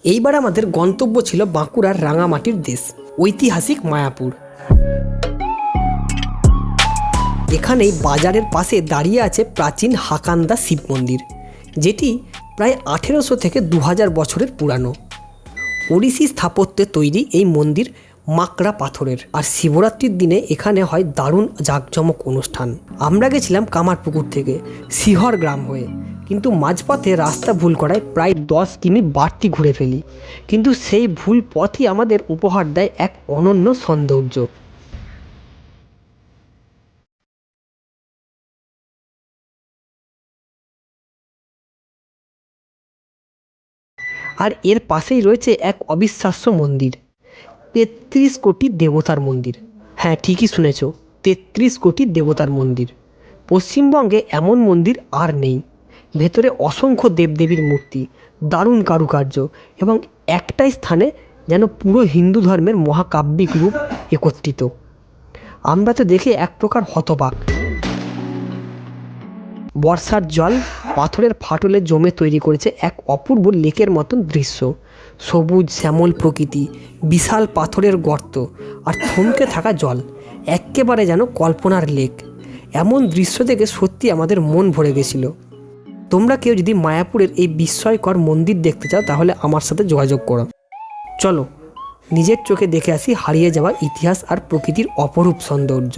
এইবার আমাদের গন্তব্য ছিল বাঁকুড়ার রাঙামাটির দেশ, ঐতিহাসিক মায়াপুর। এখানেই বাজারের পাশে দাঁড়িয়ে আছে প্রাচীন হাকান্দা শিব মন্দির, যেটি প্রায় 1800 থেকে 2000 বছরের পুরানো। ওড়িশি স্থাপত্যে তৈরি এই মন্দির মাকড়া পাথরের, আর শিবরাত্রির দিনে এখানে হয় দারুণ জাঁকজমক অনুষ্ঠান। আমরা গেছিলাম কামারপুকুর থেকে শিহর গ্রাম হয়ে, কিন্তু মাঝপথে রাস্তা ভুল করায় প্রায় 10 কিমি বাড়তি ঘুরে ফেলি। কিন্তু সেই ভুল পথই আমাদের উপহার দেয় এক অনন্য সৌন্দর্য। আর এর পাশেই রয়েছে এক অবিশ্বাস্য মন্দির, 33 কোটি দেবতার মন্দির। হ্যাঁ, ঠিকই শুনেছ, 33 কোটি দেবতার মন্দির। পশ্চিমবঙ্গে এমন মন্দির আর নেই। ভেতরে অসংখ্য দেবদেবীর মূর্তি, দারুণ কারুকার্য, এবং একটাই স্থানে যেন পুরো হিন্দু ধর্মের মহাকাব্যিক রূপ একত্রিত। আমরা তো দেখে এক প্রকার হতবাক। বর্ষার জল পাথরের ফাটলে জমে তৈরি করেছে এক অপূর্ব লেকের মতন দৃশ্য। সবুজ শ্যামল প্রকৃতি, বিশাল পাথরের গর্ত, আর থমকে থাকা জল, এক্কেবারে যেন কল্পনার লেক। এমন দৃশ্য দেখে সত্যি আমাদের মন ভরে গেছিল। তোমরা কেউ যদি মায়াপুরের এই বিস্ময়কর মন্দির দেখতে চাও তাহলে আমার সাথে যোগাযোগ করো। চলো নিজের চোখে দেখে আসি হারিয়ে যাওয়া ইতিহাস আর প্রকৃতির অপরূপ সৌন্দর্য।